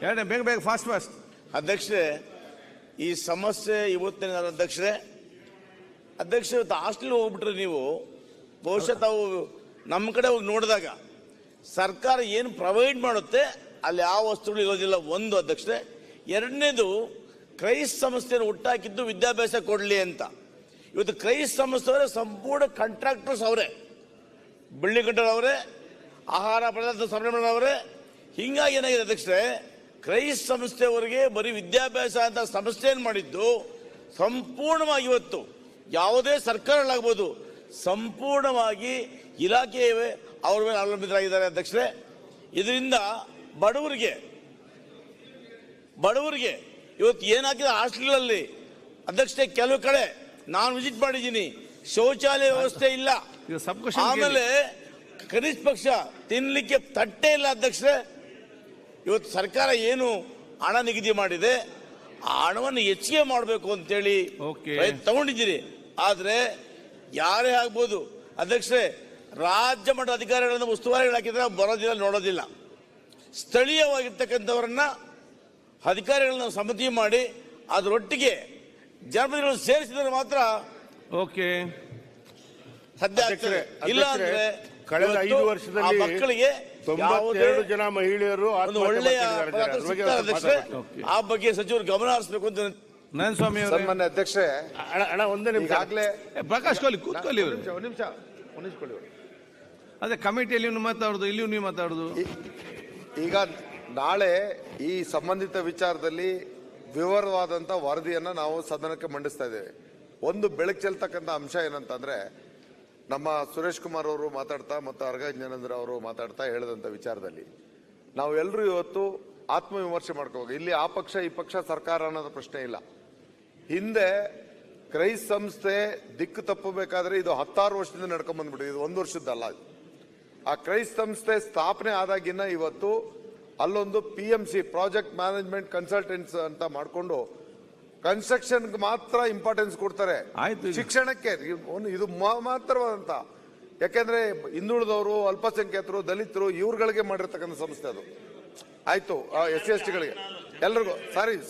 ಬೇಗ ಬೇಗ ಫಾಸ್ಟ್. ಅಧ್ಯಕ್ಷರೇ, ಈ ಸಮಸ್ಯೆ ಇವತ್ತಿನ ಅಧ್ಯಕ್ಷರೇ ಇವತ್ತು ಹಾಸ್ಟೆಲ್ ಹೋಗ್ಬಿಟ್ರೆ ನೀವು ಬಹುಶಃ ತಾವು ನಮ್ಮ ಕಡೆ ಹೋಗಿ ನೋಡಿದಾಗ ಸರ್ಕಾರ ಏನು ಪ್ರೊವೈಡ್ ಮಾಡುತ್ತೆ ಅಲ್ಲಿ ಯಾವ ವಸ್ತುಗಳು ಇರೋದಿಲ್ಲ. ಒಂದು ಅಧ್ಯಕ್ಷರೇ. ಎರಡನೇದು, ಕ್ರೈಸ್ತ ಸಂಸ್ಥೆಯನ್ನು ಹುಟ್ಟಾಕಿದ್ದು ವಿದ್ಯಾಭ್ಯಾಸ ಕೊಡಲಿ ಅಂತ. ಇವತ್ತು ಕ್ರೈಸ್ತ ಸಂಸ್ಥೆಯವರೇ ಸಂಪೂರ್ಣ ಕಾಂಟ್ರಾಕ್ಟರ್ಸ್ ಅವರೇ, ಬಿಲ್ಡಿಂಗ್ ಕಟ್ಟರ್ ಅವರೇ, ಆಹಾರ ಪದಾರ್ಥ ಸಂರಕ್ಷಣೆ ಅವರೇ. ಹಿಂಗಾಗಿ ಏನಾಗಿದೆ ಅಧ್ಯಕ್ಷರೇ, ಕ್ರೈಸ್ತ ಸಂಸ್ಥೆಯವರಿಗೆ ಬರೀ ವಿದ್ಯಾಭ್ಯಾಸ ಅಂತ ಸಂಸ್ಥೆಯನ್ನು ಮಾಡಿದ್ದು ಸಂಪೂರ್ಣವಾಗಿ ಇವತ್ತು ಯಾವುದೇ ಸರ್ಕಾರಗಳಾಗ್ಬೋದು ಸಂಪೂರ್ಣವಾಗಿ ಇಲಾಖೆಯವೇ ಅವರ ಮೇಲೆ ಅವಲಂಬಿತರಾಗಿದ್ದಾರೆ ಅಧ್ಯಕ್ಷರೇ. ಇದರಿಂದ ಬಡವರಿಗೆ ಇವತ್ತು ಏನಾಗಿದೆ ಹಾಸ್ಟೆಲ್ಗಳಲ್ಲಿ ಅಧ್ಯಕ್ಷರೇ, ಕೆಲವು ಕಡೆ ನಾನು ವಿಸಿಟ್ ಮಾಡಿದ್ದೀನಿ, ಶೌಚಾಲಯ ವ್ಯವಸ್ಥೆ ಇಲ್ಲ. ಆಮೇಲೆ ಕನಿಷ್ಠ ಪಕ್ಷ ತಿನ್ನಲಿಕ್ಕೆ ತಟ್ಟೆ ಇಲ್ಲ ಅಧ್ಯಕ್ಷರೇ. ಇವತ್ತು ಸರ್ಕಾರ ಏನು ಹಣ ನಿಗದಿ ಮಾಡಿದೆ ಆ ಹಣವನ್ನು ಹೆಚ್ಚಿಗೆ ಮಾಡಬೇಕು ಅಂತೇಳಿ ತಗೊಂಡಿದ್ದೀರಿ. ಆದರೆ ಯಾರೇ ಆಗ್ಬೋದು ಅಧ್ಯಕ್ಷರೇ, ರಾಜ್ಯ ಮಟ್ಟದ ಅಧಿಕಾರಿಗಳನ್ನ ಉಸ್ತುವಾರಿಗಳು ಹಾಕಿದ್ರೆ ಬರೋದಿಲ್ಲ, ನೋಡೋದಿಲ್ಲ. ಸ್ಥಳೀಯವಾಗಿರ್ತಕ್ಕಂಥವರನ್ನ ಅಧಿಕಾರಿಗಳನ್ನ ಸಮಿತಿ ಮಾಡಿ ಅದರೊಟ್ಟಿಗೆ ಜನಪ್ರತಿನಿಧಿಗಳನ್ನು ಸೇರಿಸಿದರೆ ಮಾತ್ರ ಸದ್ಯ ಆಗ್ತದೆ. ಇಲ್ಲ ಅಂದ್ರೆ ಕಳೆದ 5 ವರ್ಷದಲ್ಲಿ ಮಕ್ಕಳಿಗೆ 92 ಜನ ಮಹಿಳೆಯರು ಒಳ್ಳೆಯ ಆ ಬಗ್ಗೆ ಸಚಿವರು ಗಮನ ಹರಿಸಬೇಕು ಅಂತ ನಾರಾಯಣಸ್ವಾಮಿ ಸನ್ಮಾನ್ಯ ಅಧ್ಯಕ್ಷರೇ. ಒಂದೇ ನಿಮಿಷ ಈಗಾಗಲೇ ಪ್ರಕಾಶ್ ಕೋಲಿ ಕೂತ್ಕೊಳ್ಳಿ. ಒಂದು ನಿಮಿಷ ಅದೇ ಕಮಿಟಿಯಲ್ಲಿ ಮಾತಾಡುದು, ಇಲ್ಲಿಯೂ ನೀವು ಮಾತಾಡುದು. ಈಗ ನಾಳೆ ಈ ಸಂಬಂಧಿತ ವಿಚಾರದಲ್ಲಿ ವಿವರವಾದಂತ ವರದಿಯನ್ನ ನಾವು ಸದನಕ್ಕೆ ಮಂಡಿಸ್ತಾ ಇದ್ದೇವೆ. ಒಂದು ಬೆಳಕು ಚೆಲ್ತಕ್ಕಂಥ ಅಂಶ ಏನಂತಂದ್ರೆ, ನಮ್ಮ ಸುರೇಶ್ ಕುಮಾರ್ ಅವರು ಮಾತಾಡ್ತಾ ಮತ್ತು ಅರ್ಗ ಜ್ಞಾನೇಂದ್ರ ಅವರು ಮಾತಾಡ್ತಾ ಹೇಳಿದಂತ ವಿಚಾರದಲ್ಲಿ ನಾವು ಎಲ್ಲರೂ ಇವತ್ತು ಆತ್ಮವಿಮರ್ಶೆ ಮಾಡ್ಕೋಬೇಕು. ಇಲ್ಲಿ ಆ ಪಕ್ಷ ಈ ಪಕ್ಷ ಸರ್ಕಾರ ಅನ್ನೋದು ಪ್ರಶ್ನೆ ಇಲ್ಲ. ಹಿಂದೆ ಕ್ರೈಸ್ತ ಸಂಸ್ಥೆ ದಿಕ್ಕು ತಪ್ಪಬೇಕಾದ್ರೆ ಇದು 16 ವರ್ಷದಿಂದ ನಡ್ಕೊಂಡ್ ಬಂದ್ಬಿಟ್ಟಿದೆ, ಇದು 1 ವರ್ಷದ್ದಲ್ಲ. ಆ ಕ್ರೈಸ್ತ ಸಂಸ್ಥೆ ಸ್ಥಾಪನೆ ಆದಾಗಿನ ಇವತ್ತು ಅಲ್ಲೊಂದು PMC ಪ್ರಾಜೆಕ್ಟ್ ಮ್ಯಾನೇಜ್ಮೆಂಟ್ ಕನ್ಸಲ್ಟೆನ್ಸ್ ಅಂತ ಮಾಡಿಕೊಂಡು ಕನ್ಸ್ಟ್ರಕ್ಷನ್ ಮಾತ್ರ ಇಂಪಾರ್ಟೆನ್ಸ್ ಕೊಡ್ತಾರೆ, ಶಿಕ್ಷಣಕ್ಕೆ ಇದು ಮಾತ್ರವಾದಂತ. ಯಾಕೆಂದ್ರೆ ಹಿಂದುಳಿದವರು, ಅಲ್ಪಸಂಖ್ಯಾತರು, ದಲಿತರು ಇವ್ರುಗಳಿಗೆ ಮಾಡಿರ್ತಕ್ಕಂಥ ಸಂಸ್ಥೆ ಅದು. ಆಯ್ತು, SC/ST ಗಳಿಗೆ ಎಲ್ರಿಗೂ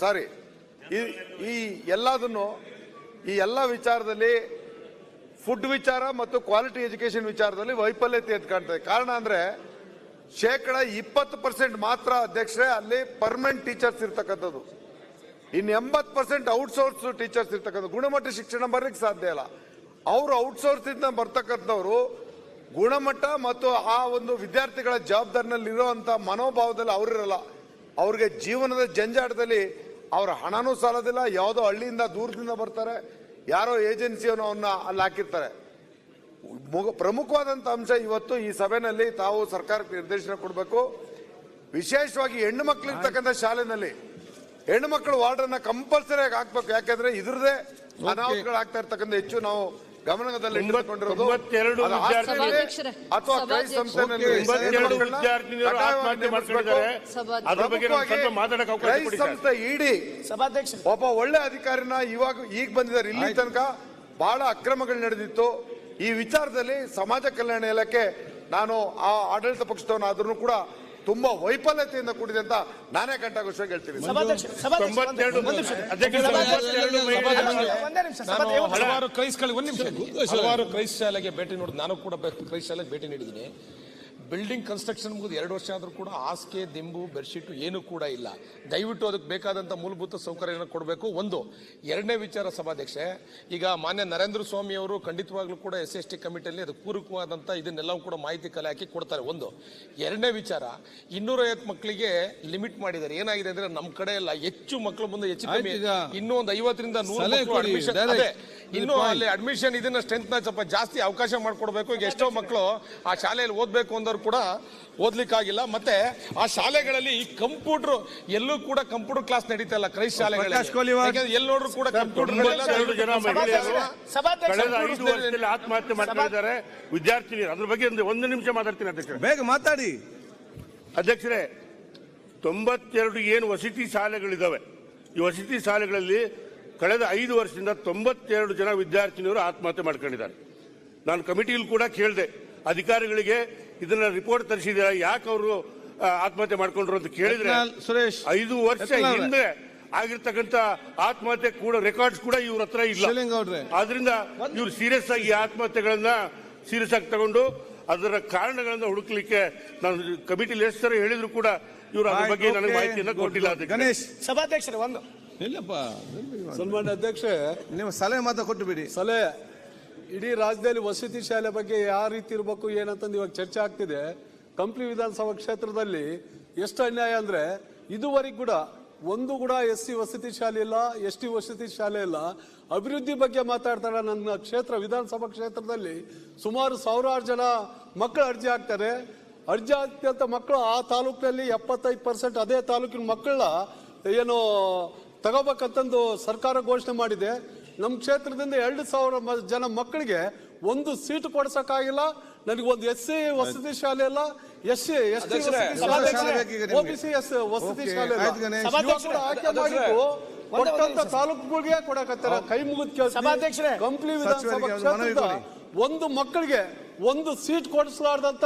ಸಾರಿ ಈ ಎಲ್ಲದನ್ನು ಈ ಎಲ್ಲ ವಿಚಾರದಲ್ಲಿ ಫುಡ್ ವಿಚಾರ ಮತ್ತು ಕ್ವಾಲಿಟಿ ಎಜುಕೇಶನ್ ವಿಚಾರದಲ್ಲಿ ವೈಫಲ್ಯತೆ ಎದ್ದು ಕಾಣ್ತದೆ. ಕಾರಣ ಅಂದ್ರೆ 20% ಮಾತ್ರ ಅಧ್ಯಕ್ಷರೇ ಅಲ್ಲಿ ಪರ್ಮನೆಂಟ್ ಟೀಚರ್ಸ್ ಇರ್ತಕ್ಕಂಥದ್ದು, ಇನ್ನು 80% ಔಟ್ಸೋರ್ಸ್ ಟೀಚರ್ಸ್ ಇರ್ತಕ್ಕಂಥ. ಗುಣಮಟ್ಟ ಶಿಕ್ಷಣ ಬರ್ಲಿಕ್ಕೆ ಸಾಧ್ಯ ಇಲ್ಲ. ಅವರು ಔಟ್ಸೋರ್ಸ್ ಇಂದ ಬರ್ತಕ್ಕಂಥವ್ರು ಗುಣಮಟ್ಟ ಮತ್ತು ಆ ಒಂದು ವಿದ್ಯಾರ್ಥಿಗಳ ಜವಾಬ್ದಾರಿನಲ್ಲಿ ಇರುವಂತ ಮನೋಭಾವದಲ್ಲಿ ಅವರಿರಲ್ಲ. ಅವ್ರಿಗೆ ಜೀವನದ ಜಂಜಾಟದಲ್ಲಿ ಅವ್ರ ಹಣನೂ ಸಾಲೋದಿಲ್ಲ. ಯಾವುದೋ ಹಳ್ಳಿಯಿಂದ ದೂರದಿಂದ ಬರ್ತಾರೆ, ಯಾರೋ ಏಜೆನ್ಸಿಯನ್ನು ಅವನ್ನ ಅಲ್ಲಿ ಹಾಕಿರ್ತಾರೆ. ಪ್ರಮುಖವಾದಂತ ಅಂಶ ಇವತ್ತು ಈ ಸಭೆಯಲ್ಲಿ ತಾವು ಸರ್ಕಾರಕ್ಕೆ ನಿರ್ದೇಶನ ಕೊಡಬೇಕು. ವಿಶೇಷವಾಗಿ ಹೆಣ್ಣು ಮಕ್ಕಳು ಇರ್ತಕ್ಕಂಥ ಶಾಲೆನಲ್ಲಿ ಹೆಣ್ಣು ಮಕ್ಕಳು ವಾರ್ಡನ್ನ ಕಂಪಲ್ಸರಿ ಆಗಿ ಹಾಕ್ಬೇಕು. ಯಾಕಂದ್ರೆ ಇದ್ರದೇ ಅನಾಹುತಗಳು ಆಗ್ತಾ ಇರ್ತಕ್ಕಂಥ ಹೆಚ್ಚು ನಾವು ಗಮನದಲ್ಲಿ ಇಟ್ಟುಕೊಂಡಿರೋದು. ಅಥವಾ ಕ್ರೈಸ್ತ ಸಂಸ್ಥೆಯಲ್ಲಿ ಕ್ರೈಸ್ತ ಸಂಸ್ಥೆ ಇಡಿ ಒಬ್ಬ ಒಳ್ಳೆ ಅಧಿಕಾರಿನ ಈಗ ಬಂದಿದ್ದಾರೆ. ಇಲ್ಲಿ ತನಕ ಬಹಳ ಅಕ್ರಮಗಳು ನಡೆದಿತ್ತು. ಈ ವಿಚಾರದಲ್ಲಿ ಸಮಾಜ ಕಲ್ಯಾಣ ಇಲಾಖೆ, ನಾನು ಆ ಆಡಳಿತ ಪಕ್ಷದವನಾದ್ರೂ ಕೂಡ ತುಂಬಾ ವೈಫಲ್ಯತೆಯಿಂದ ಕೂಡಿದೆ ಅಂತ ನಾನೇ ಕಂಠಘೋಷವಾಗಿ ಹೇಳ್ತೀನಿ. ಹಲವಾರು ಕ್ರೈಸ್ತ ಶಾಲೆಗೆ ಭೇಟಿ ನೋಡಿ, ನಾನು ಕೂಡ ಕ್ರೈಸ್ತ ಶಾಲೆಗೆ ಭೇಟಿ ನೀಡಿದ್ದೀನಿ. ಬಿಲ್ಡಿಂಗ್ ಕನ್ಸ್ಟ್ರಕ್ಷನ್ ಮುಗಿದು 2 ವರ್ಷ ಆದರೂ ಕೂಡ ಹಾಸಿಗೆ, ದಿಂಬು, ಬೆಡ್ಶೀಟು ಏನು ಕೂಡ ಇಲ್ಲ. ದಯವಿಟ್ಟು ಅದಕ್ಕೆ ಬೇಕಾದಂಥ ಮೂಲಭೂತ ಸೌಕರ್ಯಗಳನ್ನು ಕೊಡಬೇಕು. ಒಂದು. ಎರಡನೇ ವಿಚಾರ ಸಭಾಧ್ಯಕ್ಷೆ, ಈಗ ಮಾನ್ಯ ನರೇಂದ್ರ ಸ್ವಾಮಿ ಅವರು ಖಂಡಿತವಾಗ್ಲೂ ಕೂಡ SC/ST ಕಮಿಟಿಯಲ್ಲಿ ಅದಕ್ಕೆ ಪೂರಕವಾದಂಥ ಇದನ್ನೆಲ್ಲವೂ ಕೂಡ ಮಾಹಿತಿ ಕಲೆ ಹಾಕಿ ಕೊಡ್ತಾರೆ. ಒಂದು. ಎರಡನೇ ವಿಚಾರ, 250 ಮಕ್ಕಳಿಗೆ ಲಿಮಿಟ್ ಮಾಡಿದ್ದಾರೆ. ಏನಾಗಿದೆ ಅಂದ್ರೆ ನಮ್ಮ ಕಡೆ ಎಲ್ಲ ಹೆಚ್ಚು ಮಕ್ಕಳು ಮುಂದೆ ಹೆಚ್ಚು ಕಮ್ಮಿ ಇನ್ನೂ ಒಂದು 50ರಿಂದ 100 ಅಡ್ಮಿಷನ್ ಅದೇ ಇನ್ನು ಅಲ್ಲಿ ಅಡ್ಮಿಷನ್ ಇದನ್ನ ಸ್ಟ್ರೆಂತ್ ನ ಸ್ವಲ್ಪ ಜಾಸ್ತಿ ಅವಕಾಶ ಮಾಡಿಕೊಡ್ಬೇಕು. ಈಗ ಎಷ್ಟೋ ಮಕ್ಕಳು ಆ ಶಾಲೆಯಲ್ಲಿ ಓದಬೇಕು ಅಂದವ್ರು ಕೂಡ ಓದ್ಲಿಕ್ಕಾಗಿಲ್ಲ. ಮತ್ತೆ ಆ ಶಾಲೆಗಳಲ್ಲಿ ಕಂಪ್ಯೂಟರ್ ಎಲ್ಲೂ ಕೂಡ ಕಂಪ್ಯೂಟರ್ ಕ್ಲಾಸ್ ನಡೀತಾ ಇಲ್ಲ ಕ್ರೈಸ್ತ ಶಾಲೆಗಳಲ್ಲಿ. ಎಲ್ಲಿ ನೋಡ್ರು ಕೂಡ ಕಂಪ್ಯೂಟರ್ ಆತ್ಮಹತ್ಯೆ ಮಾಡ್ತಾ ಇದ್ದಾರೆ ವಿದ್ಯಾರ್ಥಿನಿ. ಅದ್ರ ಬಗ್ಗೆ ಒಂದು ನಿಮಿಷ ಮಾತಾಡ್ತೀನಿ ಅಧ್ಯಕ್ಷರೇ. ಬೇಗ ಮಾತಾಡಿ ಅಧ್ಯಕ್ಷರೇ. 92 ಏನು ವಸತಿ ಶಾಲೆಗಳಿದಾವೆ, ಈ ವಸತಿ ಶಾಲೆಗಳಲ್ಲಿ ಕಳೆದ 5 ವರ್ಷದಿಂದ 92 ಜನ ವಿದ್ಯಾರ್ಥಿನಿಯರು ಆತ್ಮಹತ್ಯೆ ಮಾಡ್ಕೊಂಡಿದ್ದಾರೆ. ನಾನು ಕಮಿಟಿಯಲ್ಲಿ ಕೂಡ ಕೇಳಿದೆ ಅಧಿಕಾರಿಗಳಿಗೆ, ಇದನ್ನ ರಿಪೋರ್ಟ್ ತರಿಸಿದ್ದೀರಾ, ಯಾಕೆ ಅವರು ಆತ್ಮಹತ್ಯೆ ಮಾಡ್ಕೊಂಡ್ರು ಅಂತ ಕೇಳಿದ್ರೆ ಯತ್ನಾಳ್ ಸುರೇಶ್ 5 ವರ್ಷ ಯತ್ನಾಳ್ ಅವ್ರೆ. ಹಿಂದೆ ಆಗಿರ್ತಕ್ಕಂಥ ಆತ್ಮಹತ್ಯೆ ಕೂಡ ರೆಕಾರ್ಡ್ಸ್ ಕೂಡ ಇವ್ರ ಹತ್ರ ಇಲ್ಲ. ಶಿವಲಿಂಗ ಅವ್ರೆ. ಆದ್ರಿಂದ ಇವ್ರು ಸೀರಿಯಸ್ ಆಗಿ ಈ ಆತ್ಮಹತ್ಯೆಗಳನ್ನ ಸೀರಿಯಸ್ ಆಗಿ ತಗೊಂಡು ಅದರ ಕಾರಣಗಳನ್ನ ಹುಡುಕ್ಲಿಕ್ಕೆ ನಾನು ಕಮಿಟಿ ಲೇಸ್ತರ ಹೇಳಿದ್ರು ಕೂಡ ಇವರು ಅದ್ರ ಬಗ್ಗೆ ನನಗೆ ಮಾಹಿತಿಯನ್ನು ಕೊಟ್ಟಿಲ್ಲ. ಅದಕ್ಕೆ ಗಣೇಶ್ ಸಭಾಧ್ಯಕ್ಷರೇ ಒಂದು ಇಲ್ಲಪ್ಪ ಸನ್ಮಾನ್ಯ ಅಧ್ಯಕ್ಷೆ, ನೀವು ಸಲಹೆ ಮಾತ್ರ ಕೊಟ್ಟು ಬಿಡಿ. ಸಲಹೆ ಇಡೀ ರಾಜ್ಯದಲ್ಲಿ ವಸತಿ ಶಾಲೆ ಬಗ್ಗೆ ಯಾವ ರೀತಿ ಇರಬೇಕು ಏನಂತಂದು ಇವಾಗ ಚರ್ಚೆ ಆಗ್ತಿದೆ. ಕಂಪ್ಲಿ ವಿಧಾನಸಭಾ ಕ್ಷೇತ್ರದಲ್ಲಿ ಎಷ್ಟು ಅನ್ಯಾಯ ಅಂದ್ರೆ ಇದುವರೆಗೂ ಕೂಡ ಒಂದು ಕೂಡ SC ವಸತಿ ಶಾಲೆ ಇಲ್ಲ, ST ವಸತಿ ಶಾಲೆ ಇಲ್ಲ. ಅಭಿವೃದ್ಧಿ ಬಗ್ಗೆ ಮಾತಾಡ್ತಾರೆ. ನನ್ನ ಕ್ಷೇತ್ರ ವಿಧಾನಸಭಾ ಕ್ಷೇತ್ರದಲ್ಲಿ ಸುಮಾರು 1000 ಜನ ಮಕ್ಕಳು ಅರ್ಜಿ ಹಾಕ್ತಾರೆ. ಅರ್ಜಿ ಆಗ್ತಿದ್ದಂಥ ಮಕ್ಕಳು ಆ ತಾಲೂಕಿನಲ್ಲಿ 75% ಅದೇ ತಾಲೂಕಿನ ಮಕ್ಕಳನ್ನ ಏನು ತಗೋಬೇಕಂತಂದು ಸರ್ಕಾರ ಘೋಷಣೆ ಮಾಡಿದೆ. ನಮ್ಮ ಕ್ಷೇತ್ರದಿಂದ 2,000 ಜನ ಮಕ್ಕಳಿಗೆ ಒಂದು ಸೀಟು ಕೊಡ್ಸಕ್ಕಾಗಿಲ್ಲ. ನನಗೆ ಒಂದು SC ವಸತಿ ಶಾಲೆ ಇಲ್ಲ, SC ST OBC ವಸತಿ ಶಾಲೆ ಇಲ್ಲ. ಆಯ್ಕೆ ಮಾಡಿದ್ದು ಕೊಟ್ಟಂತ ತಾಲೂಕುಗಳಿಗೆ ಕೊಡಕತ್ತಾರ. ಕೈ ಮುಗಿದು ಸಭಾಧ್ಯಕ್ಷರೇ, ಕಂಪ್ಲಿ ವಿಧಾನಸಭಾ ಕ್ಷೇತ್ರದ ಒಂದು ಮಕ್ಕಳಿಗೆ ಒಂದು ಸೀಟ್ ಕೊಡಿಸಲಾರ್ದಂತ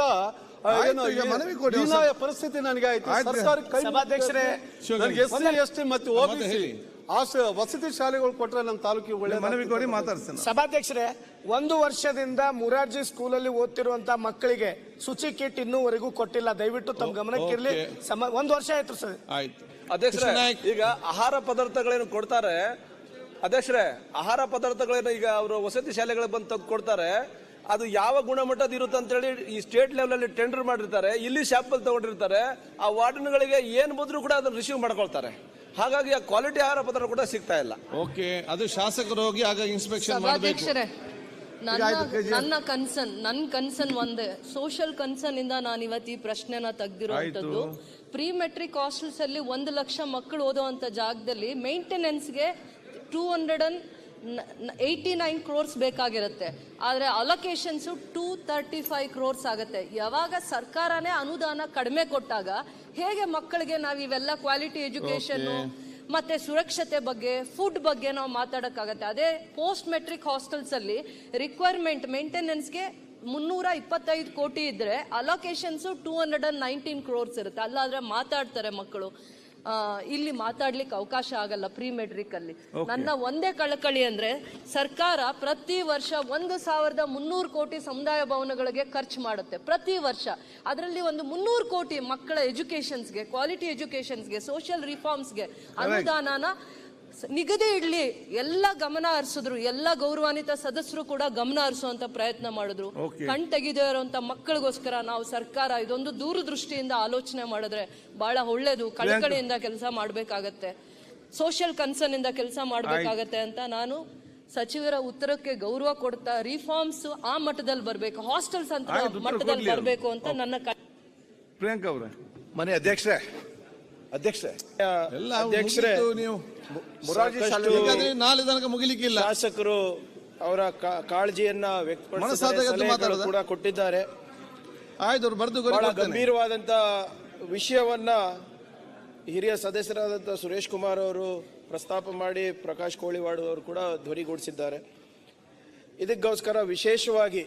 ಹೀನಾಯ ಪರಿಸ್ಥಿತಿ ನನಗೆ ಆಯ್ತು. ಸರ್ಕಾರ ಕೈ ಸಭಾಧ್ಯಕ್ಷರೇ, ನನಗೆ SC ST ಮತ್ತು OBC ವಸತಿ ಶಾಲೆಗಳು ಕೊಟ್ಟರೆ ನಮ್ಮ ತಾಲೂಕಿಗೆ ಒಳ್ಳೆ ಮನವಿ ಕೊಡಿ, ಮಾತಾಡ್ತೇನೆ. ಸಭಾಧ್ಯಕ್ಷರೇ, 1 ವರ್ಷದಿಂದ ಮುರಾರ್ಜಿ ಸ್ಕೂಲಲ್ಲಿ ಓದ್ತಿರುವಂತಹ ಮಕ್ಕಳಿಗೆ ಶುಚಿ ಕಿಟ್ ಇನ್ನೂವರೆಗೂ ಕೊಟ್ಟಿಲ್ಲ. ದಯವಿಟ್ಟು ತಮ್ಮ ಗಮನಕ್ಕಿರಲಿ. 1 ವರ್ಷ ಆಯ್ತು ಸರ್. ಆಯ್ತು ಅಧ್ಯಕ್ಷರೇ, ಈಗ ಆಹಾರ ಪದಾರ್ಥಗಳೇನು ಕೊಡ್ತಾರೆ ಅಧ್ಯಕ್ಷರೇ, ಆಹಾರ ಪದಾರ್ಥಗಳೇನು ಈಗ ಅವರು ವಸತಿ ಶಾಲೆಗಳಿಗೆ ಬಂದು ತೆಗೆದು ಕೊಡ್ತಾರೆ, ಅದು ಯಾವ ಗುಣಮಟ್ಟದ ಇರುತ್ತೆ ಅಂತ ಹೇಳಿ ಈ ಸ್ಟೇಟ್ ಲೆವೆಲ್ ಅಲ್ಲಿ ಟೆಂಡರ್ ಮಾಡಿರ್ತಾರೆ, ಇಲ್ಲಿ ಶಾಂಪಲ್ ತಗೊಂಡಿರ್ತಾರೆ. ಆ ವಾರ್ಡನ್ಗಳಿಗೆ ಏನ್ ಬಂದ್ರು ಕೂಡ ಅದನ್ನ ರಿಸೀವ್ ಮಾಡ್ಕೊಳ್ತಾರೆ. ಹಾಗಾಗಿ ಆ ಕ್ವಾಲಿಟಿ ಆಹಾರ ಪದಾರ್ಥ ಕೂಡ ಸಿಗ್ತಾ ಇಲ್ಲ. ಓಕೆ, ಅದು ಶಾಸಕರು ಹೋಗಿ ಆಗ ಇನ್ಸ್ಪೆಕ್ಷನ್ ಮಾಡಬೇಕು. ನನ್ನ ಕನ್ಸರ್ನ್ ಒಂದೇ, ಸೋಷಿಯಲ್ ಕನ್ಸರ್ನ್ ಇಂದ ನಾನು ಇವತ್ತು ಈ ಪ್ರಶ್ನೆನ ತೆಗ್ದಿರುವಂತದ್ದು. ಪ್ರೀ ಮೆಟ್ರಿಕ್ ಹಾಸ್ಟೆಲ್ಸ್ ಅಲ್ಲಿ 1 ಲಕ್ಷ ಮಕ್ಕಳು ಓದುವಂತ ಜಾಗದಲ್ಲಿ ಮೇಂಟೆನೆನ್ಸ್ಗೆ 289 crores ಬೇಕಾಗಿರುತ್ತೆ. ಆದ್ರೆ ಅಲೋಕೇಶನ್ಸ್ 235 crores ಆಗುತ್ತೆ. ಯಾವಾಗ ಸರ್ಕಾರನೇ ಅನುದಾನ ಕಡಿಮೆ ಕೊಟ್ಟಾಗ ಹೇಗೆ ಮಕ್ಕಳಿಗೆ ನಾವು ಇವೆಲ್ಲ ಕ್ವಾಲಿಟಿ ಎಜುಕೇಶನ್ ಮತ್ತೆ ಸುರಕ್ಷತೆ ಬಗ್ಗೆ, ಫುಡ್ ಬಗ್ಗೆ ನಾವು ಮಾತಾಡಕ್ಕಾಗತ್ತೆ? ಅದೇ ಪೋಸ್ಟ್ ಮೆಟ್ರಿಕ್ ಹಾಸ್ಟೆಲ್ಸ್ ಅಲ್ಲಿ ರಿಕ್ವೈರ್ಮೆಂಟ್ ಮೇಂಟೆನೆನ್ಸ್ಗೆ 325 ಕೋಟಿ ಇದ್ರೆ ಅಲೋಕೇಶನ್ಸ್ 219 crores ಇರುತ್ತೆ. ಅಲ್ಲಾದ್ರೆ ಮಾತಾಡ್ತಾರೆ ಮಕ್ಕಳು, ಇಲ್ಲಿ ಮಾತಾಡ್ಲಿಕ್ಕೆ ಅವಕಾಶ ಆಗಲ್ಲ ಪ್ರೀ ಮೆಟ್ರಿಕ್ ಅಲ್ಲಿ. ನನ್ನ ಒಂದೇ ಕಳಕಳಿ ಅಂದ್ರೆ ಸರ್ಕಾರ ಪ್ರತಿ ವರ್ಷ 1,300 ಕೋಟಿ ಸಮುದಾಯ ಭವನಗಳಿಗೆ ಖರ್ಚು ಮಾಡುತ್ತೆ ಪ್ರತಿ ವರ್ಷ. ಅದರಲ್ಲಿ ಒಂದು 300 ಕೋಟಿ ಮಕ್ಕಳ ಎಜುಕೇಶನ್ಸ್ಗೆ, ಕ್ವಾಲಿಟಿ ಎಜುಕೇಶನ್ಸ್ಗೆ, ಸೋಷಿಯಲ್ ರಿಫಾರ್ಮ್ಸ್ಗೆ ಅನುದಾನನ ನಿಗದಿ ಇಡ್ಲಿ. ಎಲ್ಲ ಗಮನ ಹರಿಸಿದ್ರು, ಎಲ್ಲ ಗೌರವಾನ್ವಿತ ಸದಸ್ಯರು ಕೂಡ ಗಮನ ಹರಿಸುವಂತ ಪ್ರಯತ್ನ ಮಾಡಿದ್ರು. ಕಣ್ ತೆಗೆದೇ ಇರುವಂತ ಮಕ್ಕಳಿಗೋಸ್ಕರ ನಾವು ಸರ್ಕಾರ ಇದೊಂದು ದೂರದೃಷ್ಟಿಯಿಂದ ಆಲೋಚನೆ ಮಾಡಿದ್ರೆ ಬಹಳ ಒಳ್ಳೇದು. ಕಳಕಳಿಯಿಂದ ಕೆಲಸ ಮಾಡ್ಬೇಕಾಗತ್ತೆ, ಸೋಷಿಯಲ್ ಕನ್ಸರ್ನ್ ಇಂದ ಕೆಲಸ ಮಾಡ್ಬೇಕಾಗತ್ತೆ ಅಂತ ನಾನು ಸಚಿವರ ಉತ್ತರಕ್ಕೆ ಗೌರವ ಕೊಡ್ತಾ, ರಿಫಾರ್ಮ್ಸ್ ಆ ಮಟ್ಟದಲ್ಲಿ ಬರ್ಬೇಕು, ಹಾಸ್ಟೆಲ್ಸ್ ಅಂತ ಮಟ್ಟದಲ್ಲಿ ಬರ್ಬೇಕು ಅಂತ ನನ್ನ ಪ್ರಿಯಾಂಕಾ ಅವರೇ. ಮನೆ ಅಧ್ಯಕ್ಷರೇ ನೀವು ಮುರಾರ್ಜಿ ನಾಳೆ ತನಕ ಮುಗಿಲಿಕ್ಕಿಲ್ಲ. ಶಾಸಕರು ಅವರ ಕಾಳಜಿಯನ್ನ ವ್ಯಕ್ತಪಡಿಸಿದ್ದಾರೆ ಕೂಡ ಕೊಟ್ಟಿದ್ದಾರೆ. ಆಯ್ತು, ಬರ್ದು ಬಹಳ ಗಂಭೀರವಾದಂತ ವಿಷಯವನ್ನ ಹಿರಿಯ ಸದಸ್ಯರಾದಂಥ ಸುರೇಶ್ ಕುಮಾರ್ ಅವರು ಪ್ರಸ್ತಾಪ ಮಾಡಿ ಪ್ರಕಾಶ್ ಕೋಳಿವಾಡ್ ಅವರು ಕೂಡ ಧ್ವನಿಗೂಡಿಸಿದ್ದಾರೆ. ಇದಕ್ಕೋಸ್ಕರ ವಿಶೇಷವಾಗಿ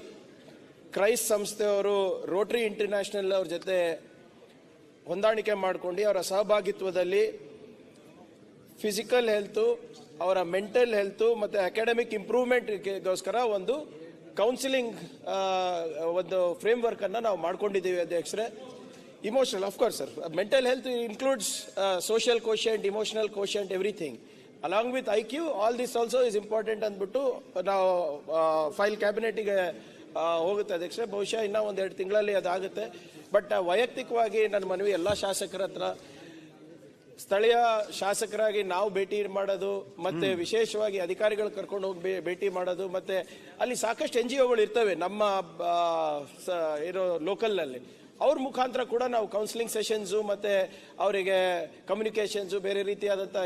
ಕ್ರೈಸ್ಟ್ ಸಂಸ್ಥೆಯವರು ರೋಟರಿ ಇಂಟರ್ನ್ಯಾಷನಲ್ ಅವ್ರ ಜೊತೆ ಹೊಂದಾಣಿಕೆ ಮಾಡಿಕೊಂಡು ಅವರ ಸಹಭಾಗಿತ್ವದಲ್ಲಿ ಫಿಸಿಕಲ್ ಹೆಲ್ತು, ಅವರ ಮೆಂಟಲ್ ಹೆಲ್ತು ಮತ್ತು ಅಕಾಡೆಮಿಕ್ ಇಂಪ್ರೂವ್ಮೆಂಟ್ಗೋಸ್ಕರ ಒಂದು ಕೌನ್ಸಿಲಿಂಗ್ ಒಂದು ಫ್ರೇಮ್ವರ್ಕ್ ಅನ್ನು ನಾವು ಮಾಡ್ಕೊಂಡಿದ್ದೀವಿ ಅಧ್ಯಕ್ಷರೇ. Emotional, of course sir, mental health includes social quotient, emotional quotient, everything along with IQ. All this also is important ಅಂದ್ಬಿಟ್ಟು ನಾವು ಫೈಲ್ ಕ್ಯಾಬಿನೆಟಿಗೆ ಹೋಗುತ್ತೆ ಅಧ್ಯಕ್ಷರೇ. ಬಹುಶಃ ಇನ್ನೂ 1-2 ತಿಂಗಳಲ್ಲಿ ಅದಾಗುತ್ತೆ. ಬಟ್ ವೈಯಕ್ತಿಕವಾಗಿ ನನ್ನ ಮನವಿ ಎಲ್ಲ ಶಾಸಕರ ಹತ್ರ, ಸ್ಥಳೀಯ ಶಾಸಕರಾಗಿ ನಾವು ಭೇಟಿ ಮಾಡೋದು, ಮತ್ತೆ ವಿಶೇಷವಾಗಿ ಅಧಿಕಾರಿಗಳು ಕರ್ಕೊಂಡು ಹೋಗಿ ಭೇಟಿ ಮಾಡೋದು, ಮತ್ತೆ ಅಲ್ಲಿ ಸಾಕಷ್ಟು NGOಗಳು ಇರ್ತವೆ ನಮ್ಮ ಏನೋ ಲೋಕಲ್ನಲ್ಲಿ, ಅವ್ರ ಮುಖಾಂತರ ಕೂಡ ನಾವು ಕೌನ್ಸಿಲಿಂಗ್ ಸೆಷನ್ಸು ಮತ್ತೆ ಅವರಿಗೆ ಕಮ್ಯುನಿಕೇಷನ್ಸು ಬೇರೆ ರೀತಿಯಾದಂಥ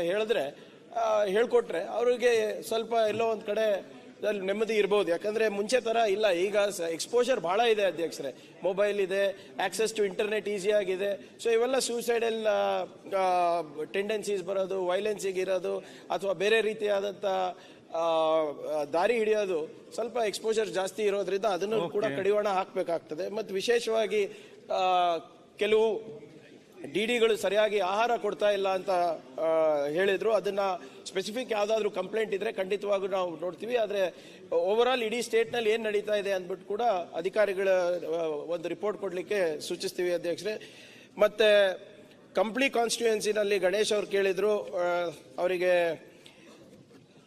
ಹೇಳ್ಕೊಟ್ರೆ ಅವರಿಗೆ ಸ್ವಲ್ಪ ಎಲ್ಲೋ ಒಂದು ಕಡೆ ನೆಮ್ಮದಿ ಇರ್ಬೋದು. ಯಾಕಂದ್ರೆ ಮುಂಚೆ ತರ ಇಲ್ಲ, ಈಗ ಎಕ್ಸ್ಪೋಜರ್ ಬಹಳ ಇದೆ ಅಧ್ಯಕ್ಷರೇ. ಮೊಬೈಲ್ ಇದೆ, ಆಕ್ಸೆಸ್ ಟು ಇಂಟರ್ನೆಟ್ ಈಸಿ ಆಗಿದೆ. ಸೊ ಇವೆಲ್ಲ ಸೂಸೈಡಲ್ ಟೆಂಡೆನ್ಸೀಸ್ ಬರೋದು, ವೈಲೆನ್ಸಿಗೆ ಇರೋದು ಅಥವಾ ಬೇರೆ ರೀತಿಯಾದಂಥ ದಾರಿ ಹಿಡಿಯೋದು ಸ್ವಲ್ಪ ಎಕ್ಸ್ಪೋಜರ್ ಜಾಸ್ತಿ ಇರೋದ್ರಿಂದ ಅದನ್ನು ಕೂಡ ಕಡಿವಾಣ ಹಾಕಬೇಕಾಗ್ತದೆ. ಮತ್ತು ವಿಶೇಷವಾಗಿ ಕೆಲವು ಡಿಡಿಗಳು ಸರಿಯಾಗಿ ಆಹಾರ ಕೊಡ್ತಾ ಇಲ್ಲ ಅಂತ ಹೇಳಿದ್ರು. ಅದನ್ನ ಸ್ಪೆಸಿಫಿಕ್ ಯಾವುದಾದ್ರೂ ಕಂಪ್ಲೇಂಟ್ ಇದ್ರೆ ಖಂಡಿತವಾಗೂ ನಾವು ನೋಡ್ತೀವಿ. ಆದರೆ ಓವರ್ ಆಲ್ ಇಡೀ ಸ್ಟೇಟ್ನಲ್ಲಿ ಏನು ನಡೀತಾ ಇದೆ ಅಂದ್ಬಿಟ್ಟು ಕೂಡ ಅಧಿಕಾರಿಗಳ ಒಂದು ರಿಪೋರ್ಟ್ ಕೊಡಲಿಕ್ಕೆ ಸೂಚಿಸ್ತೀವಿ ಅಧ್ಯಕ್ಷರೇ. ಮತ್ತೆ ಕಂಪ್ಲಿ ಕಾನ್ಸ್ಟಿಟ್ಯೂಯೆನ್ಸಿನಲ್ಲಿ ಗಣೇಶ್ ಅವ್ರು ಕೇಳಿದ್ರು, ಅವರಿಗೆ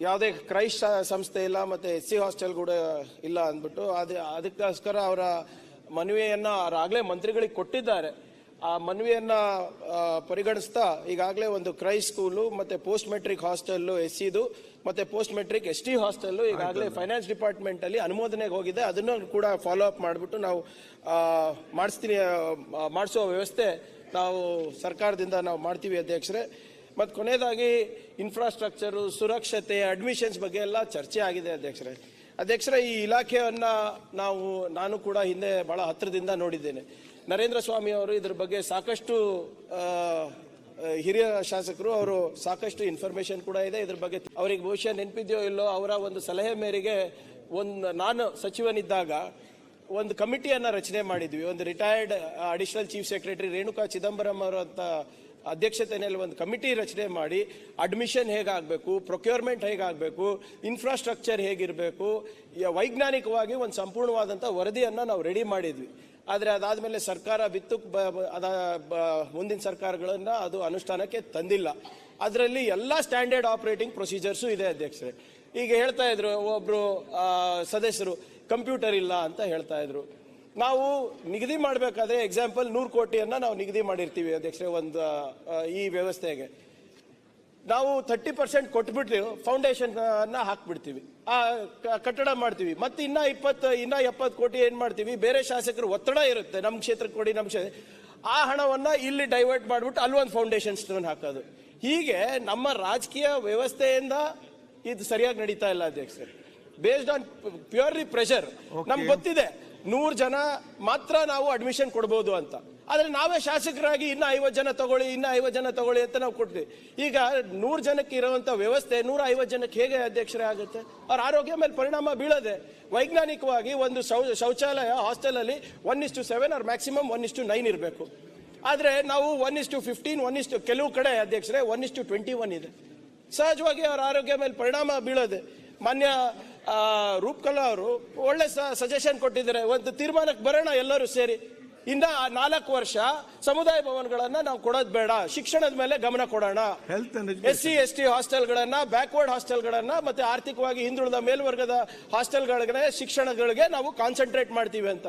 ಯಾವುದೇ ಕ್ರೈಸ್ಟ್ ಸಂಸ್ಥೆ ಇಲ್ಲ ಮತ್ತು SC ಹಾಸ್ಟೆಲ್ ಕೂಡ ಇಲ್ಲ ಅಂದ್ಬಿಟ್ಟು ಅದಕ್ಕೋಸ್ಕರ ಅವರ ಮನವಿಯನ್ನು ಆಗಲೇ ಮಂತ್ರಿಗಳಿಗೆ ಕೊಟ್ಟಿದ್ದಾರೆ. ಆ ಮನವಿಯನ್ನು ಪರಿಗಣಿಸ್ತಾ ಈಗಾಗಲೇ ಒಂದು ಕ್ರೈಸ್ಟ್ ಸ್ಕೂಲು ಮತ್ತು ಪೋಸ್ಟ್ ಮೆಟ್ರಿಕ್ ಹಾಸ್ಟೆಲ್ಲು SCದು ಮತ್ತು ಪೋಸ್ಟ್ ಮೆಟ್ರಿಕ್ ST ಹಾಸ್ಟೆಲ್ಲು ಈಗಾಗಲೇ ಫೈನಾನ್ಸ್ ಡಿಪಾರ್ಟ್ಮೆಂಟಲ್ಲಿ ಅನುಮೋದನೆಗೆ ಹೋಗಿದೆ. ಅದನ್ನು ಕೂಡ ಫಾಲೋ ಅಪ್ ಮಾಡಿಬಿಟ್ಟು ನಾವು ಮಾಡಿಸೋ ವ್ಯವಸ್ಥೆ ನಾವು ಸರ್ಕಾರದಿಂದ ನಾವು ಮಾಡ್ತೀವಿ ಅಧ್ಯಕ್ಷರೇ. ಮತ್ತು ಕೊನೆಯದಾಗಿ ಇನ್ಫ್ರಾಸ್ಟ್ರಕ್ಚರು, ಸುರಕ್ಷತೆ, ಅಡ್ಮಿಷನ್ಸ್ ಬಗ್ಗೆ ಎಲ್ಲ ಚರ್ಚೆ ಆಗಿದೆ ಅಧ್ಯಕ್ಷರೇ. ಈ ಇಲಾಖೆಯನ್ನು ನಾನು ಕೂಡ ಹಿಂದೆ ಭಾಳ ಹತ್ತಿರದಿಂದ ನೋಡಿದ್ದೇನೆ. ನರೇಂದ್ರ ಸ್ವಾಮಿ ಅವರು ಇದ್ರ ಬಗ್ಗೆ ಸಾಕಷ್ಟು ಹಿರಿಯ ಶಾಸಕರು, ಅವರು ಸಾಕಷ್ಟು ಇನ್ಫಾರ್ಮೇಶನ್ ಕೂಡ ಇದೆ ಇದ್ರ ಬಗ್ಗೆ. ಅವರಿಗೆ ಬಹುಶಃ ನೆನಪಿದೆಯೋ ಇಲ್ಲೋ, ಅವರ ಒಂದು ಸಲಹೆ ಮೇರೆಗೆ ನಾನು ಸಚಿವನಿದ್ದಾಗ ಒಂದು ಕಮಿಟಿಯನ್ನು ರಚನೆ ಮಾಡಿದ್ವಿ. ಒಂದು retired additional chief secretary Renuka Chidambaram ಅವರ ಅಂತ ಅಧ್ಯಕ್ಷತೆಯಲ್ಲಿ ಒಂದು ಕಮಿಟಿ ರಚನೆ ಮಾಡಿ ಅಡ್ಮಿಷನ್ ಹೇಗಾಗಬೇಕು, ಪ್ರೊಕ್ಯೂರ್ಮೆಂಟ್ ಹೇಗಾಗಬೇಕು, ಇನ್ಫ್ರಾಸ್ಟ್ರಕ್ಚರ್ ಹೇಗಿರಬೇಕು, ವೈಜ್ಞಾನಿಕವಾಗಿ ಒಂದು ಸಂಪೂರ್ಣವಾದಂಥ ವರದಿಯನ್ನು ನಾವು ರೆಡಿ ಮಾಡಿದ್ವಿ. ಆದರೆ ಅದಾದಮೇಲೆ ಸರ್ಕಾರ ಮುಂದಿನ ಸರ್ಕಾರಗಳನ್ನು ಅದು ಅನುಷ್ಠಾನಕ್ಕೆ ತಂದಿಲ್ಲ. ಅದರಲ್ಲಿ ಎಲ್ಲ ಸ್ಟ್ಯಾಂಡರ್ಡ್ ಆಪರೇಟಿಂಗ್ ಪ್ರೊಸೀಜರ್ಸು ಇದೆ ಅಧ್ಯಕ್ಷರೇ. ಈಗ ಹೇಳ್ತಾ ಇದ್ರು ಒಬ್ಬರು ಸದಸ್ಯರು, ಕಂಪ್ಯೂಟರ್ ಇಲ್ಲ ಅಂತ ಹೇಳ್ತಾ ಇದ್ರು. ನಾವು ನಿಗದಿ ಮಾಡಬೇಕಾದ್ರೆ ಎಕ್ಸಾಂಪಲ್ 100 ಕೋಟಿಯನ್ನು ನಾವು ನಿಗದಿ ಮಾಡಿರ್ತೀವಿ ಅಧ್ಯಕ್ಷರೇ. ಒಂದು ಈ ವ್ಯವಸ್ಥೆಗೆ ನಾವು 30% ಕೊಟ್ಬಿಟ್ಟು ಫೌಂಡೇಶನ್ ಹಾಕ್ಬಿಡ್ತೀವಿ, ಆ ಕಟ್ಟಡ ಮಾಡ್ತೀವಿ. ಮತ್ತೆ ಇನ್ನ 70 ಕೋಟಿ ಏನ್ ಮಾಡ್ತೀವಿ, ಬೇರೆ ಶಾಸಕರು ಒತ್ತಡ ಇರುತ್ತೆ, ನಮ್ಮ ಕ್ಷೇತ್ರಕ್ಕೆ ಕೊಡಿ, ನಮ್ಮ ಆ ಹಣವನ್ನ ಇಲ್ಲಿ ಡೈವರ್ಟ್ ಮಾಡ್ಬಿಟ್ಟು ಅಲ್ಲೊಂದು ಫೌಂಡೇಶನ್ ಸ್ಟೋನ್ ಹಾಕೋದು. ಹೀಗೆ ನಮ್ಮ ರಾಜಕೀಯ ವ್ಯವಸ್ಥೆಯಿಂದ ಇದು ಸರಿಯಾಗಿ ನಡೀತಾ ಇಲ್ಲ ಅಧ್ಯಕ್ಷರೇ. Based on purely pressure. ನಮ್ಗೆ ಗೊತ್ತಿದೆ 100 ಜನ ಮಾತ್ರ ನಾವು ಅಡ್ಮಿಷನ್ ಕೊಡ್ಬೋದು ಅಂತ, ಆದ್ರೆ ನಾವೇ ಶಾಸಕರಾಗಿ ಇನ್ನ 50 ಜನ ತಗೊಳ್ಳಿ ಅಂತ ನಾವು ಕೊಡ್ತೀವಿ. ಈಗ 100 ಜನಕ್ಕೆ ಇರುವಂತ ವ್ಯವಸ್ಥೆ 150 ಜನಕ್ಕೆ ಹೇಗೆ ಅಧ್ಯಕ್ಷರೇ ಆಗುತ್ತೆ? ಅವ್ರ ಆರೋಗ್ಯ ಮೇಲೆ ಪರಿಣಾಮ ಬೀಳದೆ. ವೈಜ್ಞಾನಿಕವಾಗಿ ಒಂದು ಶೌಚಾಲಯ ಹಾಸ್ಟೆಲ್ ಅಲ್ಲಿ 1:7 ಆರ್ ಮ್ಯಾಕ್ಸಿಮಮ್ 1:9 ಇರಬೇಕು. ಆದ್ರೆ ನಾವು 1:15 ಕೆಲವು ಕಡೆ ಅಧ್ಯಕ್ಷರೇ 1:21 ಇದೆ. ಸಹಜವಾಗಿ ಅವರ ಆರೋಗ್ಯ ಮೇಲೆ ಪರಿಣಾಮ ಬೀಳದೆ. ಮಾನ್ಯ ರೂಪಕಲಾ ಅವರು ಒಳ್ಳೆ ಸಜೆಷನ್ ಕೊಟ್ಟಿದ್ದಾರೆ, ಒಂದು ತೀರ್ಮಾನಕ್ಕೆ ಬರೋಣ ಎಲ್ಲರೂ ಸೇರಿ. ಇನ್ನ 4 ವರ್ಷ ಸಮುದಾಯ ಭವನಗಳನ್ನ ನಾವು ಕೊಡೋದು ಬೇಡ, ಶಿಕ್ಷಣದ ಮೇಲೆ ಗಮನ ಕೊಡೋಣ. SC ST ಹಾಸ್ಟೆಲ್ಗಳನ್ನ, ಬ್ಯಾಕ್ವರ್ಡ್ ಹಾಸ್ಟೆಲ್ಗಳನ್ನ, ಮತ್ತೆ ಆರ್ಥಿಕವಾಗಿ ಹಿಂದುಳಿದ ಮೇಲ್ವರ್ಗದ ಹಾಸ್ಟೆಲ್ಗಳಿಗೆ, ಶಿಕ್ಷಣಗಳಿಗೆ ನಾವು ಕಾನ್ಸಂಟ್ರೇಟ್ ಮಾಡ್ತೀವಿ ಅಂತ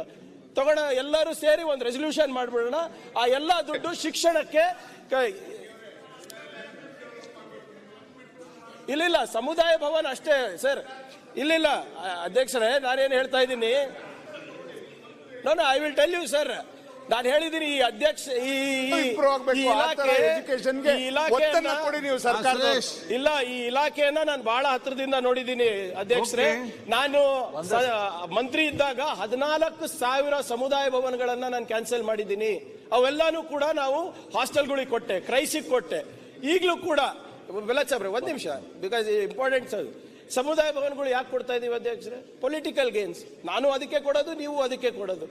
ತಗೋಣ. ಎಲ್ಲರೂ ಸೇರಿ ಒಂದು ರೆಸಲ್ಯೂಷನ್ ಮಾಡ್ಬಿಡೋಣ. ಆ ಎಲ್ಲ ದುಡ್ಡು ಶಿಕ್ಷಣಕ್ಕೆ ಇಲ್ಲ ಸಮುದಾಯ ಭವನ ಅಷ್ಟೇ ಸರ್. ಇಲ್ಲ ಅಧ್ಯಕ್ಷರೇ, ನಾನೇನು ಹೇಳ್ತಾ ಇದ್ದೀನಿ, I will tell you sir. ನಾನು ಹೇಳಿದ್ದೀನಿ ಈ ಅಧ್ಯಕ್ಷ ಈ ಇಲಾಖೆಯನ್ನ ನಾನು ಬಹಳ ಹತ್ರದಿಂದ ನೋಡಿದ್ದೀನಿ ಅಧ್ಯಕ್ಷರೇ. ನಾನು ಮಂತ್ರಿ ಇದ್ದಾಗ 14,000 ಸಮುದಾಯ ಭವನಗಳನ್ನ ನಾನು ಕ್ಯಾನ್ಸಲ್ ಮಾಡಿದ್ದೀನಿ. ಅವೆಲ್ಲಾನು ಕೂಡ ನಾವು ಹಾಸ್ಟೆಲ್ಗಳಿಗೆ ಕೊಟ್ಟೆ, ಕ್ರೈಸಿಗೆ ಕೊಟ್ಟೆ. ಈಗಲೂ ಕೂಡ ಬೆಳಚಾಬ್ರೆ ಒಂದ್ ನಿಮಿಷ, ಬಿಕಾಸ್ ಇಂಪಾರ್ಟೆಂಟ್ ಸರ್. ಸಮುದಾಯ ಭವನಗಳು ಯಾಕೆ ಕೊಡ್ತಾ ಇದೀವಿ ಅಧ್ಯಕ್ಷರೇ? Political gains. ನಾನು ಅದಕ್ಕೆ ಕೊಡೋದು, ನೀವು ಅದಕ್ಕೆ ಕೊಡೋದು.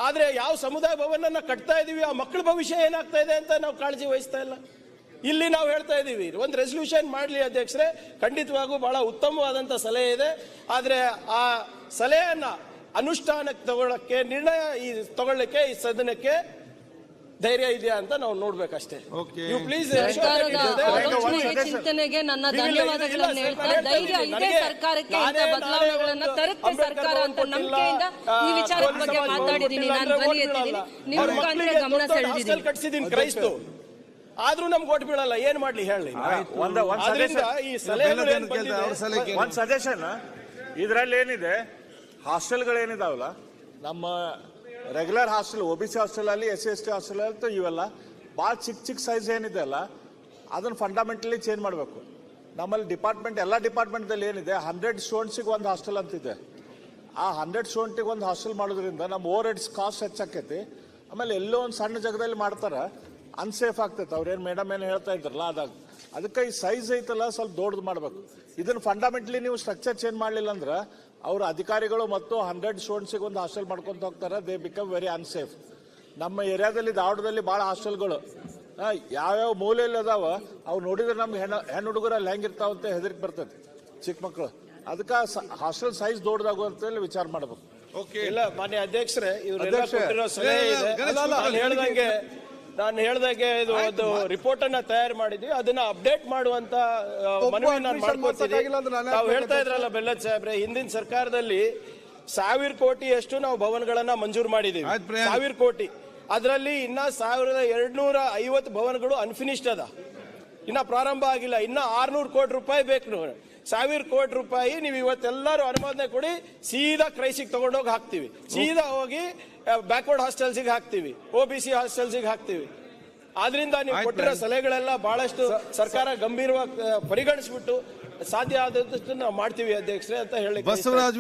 ಆದ್ರೆ ಯಾವ ಸಮುದಾಯ ಭವನನ್ನ ಕಟ್ತಾ ಇದೀವಿ, ಆ ಮಕ್ಕಳ ಭವಿಷ್ಯ ಏನಾಗ್ತಾ ಇದೆ ಅಂತ ನಾವು ಕಾಳಜಿ ವಹಿಸ್ತಾ ಇಲ್ಲ. ಇಲ್ಲಿ ನಾವು ಹೇಳ್ತಾ ಇದೀವಿ ಒಂದು ರೆಸಲ್ಯೂಷನ್ ಮಾಡಲಿ ಅಧ್ಯಕ್ಷರೇ. ಖಂಡಿತವಾಗೂ ಬಹಳ ಉತ್ತಮವಾದಂತ ಸಲಹೆ ಇದೆ. ಆದ್ರೆ ಆ ಸಲಹೆಯನ್ನ ಅನುಷ್ಠಾನಕ್ಕೆ ತಗೊಳ್ಳಕ್ಕೆ, ನಿರ್ಣಯ ತಗೊಳ್ಳಕ್ಕೆ ಈ ಸದನಕ್ಕೆ ಧೈರ್ಯ ಇದೆಯಾ ಅಂತ ನಾವು ನೋಡ್ಬೇಕಷ್ಟೇ. ಚಿಂತನೆಗೆ ನನ್ನ ಧನ್ಯವಾದಗಳನ್ನು ಹೇಳ್ತಾ, ಧೈರ್ಯ ಇದೆ ಸರ್ಕಾರಕ್ಕೆ, ಇಂಥ ಬದಲಾವಣೆಗಳನ್ನ ತರುತ್ತೆ ಸರ್ಕಾರ ಅಂತ ನಂಬಿಕೆಯಿಂದ ಈ ವಿಚಾರದ ಬಗ್ಗೆ ಮಾತಾಡಿದ್ದೀನಿ, ನಾನು ಧ್ವನಿ ಎತ್ತಿದ್ದೀನಿ, ನಿಮ್ಮ ಮುಖಾಂತರ ಗಮನ ಸೆಳೆದಿದ್ದೀನಿ. ಕಟ್ಸಿದ್ದೀನಿ ಕ್ರೈಸ್ತು, ಆದ್ರೂ ನಮ್ಗೆ ಓಟ್ ಬೀಳಲ್ಲ, ಏನ್ ಮಾಡ್ಲಿ ಹೇಳಿ. ಈ ಸಲಹೆ ಒಂದ್ ಸಜೆಷನ್ ಇದ್ರಲ್ಲಿ ಏನಿದೆ, ಹಾಸ್ಟೆಲ್ಗಳೇನಿದಾವಲ್ಲ, ನಮ್ಮ ರೆಗ್ಯುಲರ್ ಹಾಸ್ಟೆಲ್, OBC ಹಾಸ್ಟೆಲ್ ಅಲ್ಲಿ, SC ST ಹಾಸ್ಟೆಲ್ ಅಂತ ಇವೆಲ್ಲ ಭಾಳ ಚಿಕ್ಕ ಸೈಜ್ ಏನಿದೆ ಅಲ್ಲ, ಅದನ್ನ ಫಂಡಮೆಂಟಲಿ ಚೇಂಜ್ ಮಾಡಬೇಕು. ನಮ್ಮಲ್ಲಿ ಡಿಪಾರ್ಟ್ಮೆಂಟ್, ಎಲ್ಲ ಡಿಪಾರ್ಟ್ಮೆಂಟ್ದಲ್ಲಿ ಏನಿದೆ 100 ಸ್ಟೂಡೆಂಟ್ಸಿಗೆ ಒಂದು ಹಾಸ್ಟೆಲ್ ಅಂತಿದೆ. ಆ 100 ಸ್ಟೂಡೆಂಟಿಗೆ ಒಂದು ಹಾಸ್ಟೆಲ್ ಮಾಡೋದ್ರಿಂದ ನಮ್ಮ ಓವರ್ ಹೆಡ್ಸ್ ಕಾಸ್ಟ್ ಹೆಚ್ಚಾಕೈತಿ. ಆಮೇಲೆ ಎಲ್ಲೋ ಒಂದು ಸಣ್ಣ ಜಾಗದಲ್ಲಿ ಮಾಡ್ತಾರೆ, ಅನ್ಸೇಫ್ ಆಗ್ತೈತೆ. ಅವ್ರೇನು ಮೇಡಮ್ ಏನು ಹೇಳ್ತಾ ಇದ್ರಲ್ಲ ಅದಾಗ, ಅದಕ್ಕೆ ಈ ಸೈಜ್ ಐತಲ್ಲ ಸ್ವಲ್ಪ ದೊಡ್ಡದು ಮಾಡಬೇಕು. ಇದನ್ನ ಫಂಡಮೆಂಟಲಿ ನೀವು ಸ್ಟ್ರಕ್ಚರ್ ಚೇಂಜ್ ಮಾಡಲಿಲ್ಲ ಅಂದ್ರೆ ಅವ್ರ ಅಧಿಕಾರಿಗಳು ಮತ್ತು 100 ಸ್ಟೂಡೆಂಟ್ಸಿಗೆ ಒಂದು ಹಾಸ್ಟೆಲ್ ಮಾಡ್ಕೊಂತ ಹೋಗ್ತಾರೆ, ದೇ ಬಿಕಮ್ ವೆರಿ ಅನ್ಸೇಫ್. ನಮ್ಮ ಏರಿಯಾದಲ್ಲಿ ಧಾರವಾಡದಲ್ಲಿ ಭಾಳ ಹಾಸ್ಟೆಲ್ಗಳು ಯಾವ್ಯಾವ ಮೂಲೆಯಲ್ಲಿ ಅದಾವ ಅವು ನೋಡಿದ್ರೆ ನಮ್ಗೆ ಹೆಣ್ಣು ಹುಡುಗರಲ್ಲಿ ಹೆಂಗಿರ್ತಾವ ಅಂತ ಹೆದರಿಕೆ ಬರ್ತದೆ ಚಿಕ್ಕ ಮಕ್ಕಳು. ಅದಕ್ಕೆ ಹಾಸ್ಟೆಲ್ ಸೈಜ್ ದೊಡ್ಡದಾಗುವಂತ ವಿಚಾರ ಮಾಡ್ಬೇಕು. ಇಲ್ಲ ಮಾನ್ಯ ಅಧ್ಯಕ್ಷರೇ, ಇವರೆಲ್ಲ ಕೊಟ್ಟಿರೋ ಸಲಹೆ ಇದೆ. ನಾನು ಹೇಳ್ದಂಗೆ ಇದು ಒಂದು ರಿಪೋರ್ಟ್ ಅನ್ನ ತಯಾರು ಮಾಡಿದ್ವಿ, ಅದನ್ನ ಅಪ್ಡೇಟ್ ಮಾಡುವಂತ ಮನವಿ ನಾನು ಮಾಡ್ಕೊತೀನಿ. ನಾವು ಹೇಳ್ತಾ ಇದ್ರಲ್ಲ ಬೆಲ್ಲದ್ ಸಾಹೇಬ್ರೆ, ಹಿಂದಿನ ಸರ್ಕಾರದಲ್ಲಿ 1000 ಕೋಟಿಯಷ್ಟು ನಾವು ಭವನಗಳನ್ನ ಮಂಜೂರು ಮಾಡಿದೀವಿ. 1000 ಕೋಟಿ, ಅದರಲ್ಲಿ ಇನ್ನ 1250 ಭವನಗಳು ಅನ್ಫಿನಿಶ್ಡ್ ಅದ, ಇನ್ನ ಪ್ರಾರಂಭ ಆಗಿಲ್ಲ. ಇನ್ನ 600 ಕೋಟಿ ರೂಪಾಯಿ ಬೇಕು. 1000 ಕೋಟಿ ರೂಪಾಯಿ ನೀವು ಇವತ್ತೆಲ್ಲರೂ ಅನುಮೋದನೆ ಕೊಡಿ, ಸೀದಾ ಕ್ರೈಸಿಗೆ ತಗೊಂಡೋಗಿ ಹಾಕ್ತಿವಿ, ಸೀದಾ ಹೋಗಿ ಬ್ಯಾಕ್ವರ್ಡ್ ಹಾಸ್ಟೆಲ್ಸಿಗೆ ಹಾಕ್ತಿವಿ, OBC ಹಾಸ್ಟೆಲ್ಸಿಗೆ ಹಾಕ್ತಿವಿ. ಆದ್ರಿಂದ ನೀವು ಕೊಟ್ಟಿರೋ ಸಲಹೆಗಳೆಲ್ಲ ಬಹಳಷ್ಟು ಸರ್ಕಾರ ಗಂಭೀರವಾಗಿ ಪರಿಗಣಿಸ್ಬಿಟ್ಟು ಸಾಧ್ಯ ಆದಷ್ಟು ನಾವು ಮಾಡ್ತೀವಿ ಅಧ್ಯಕ್ಷರೇ ಅಂತ ಹೇಳಿ.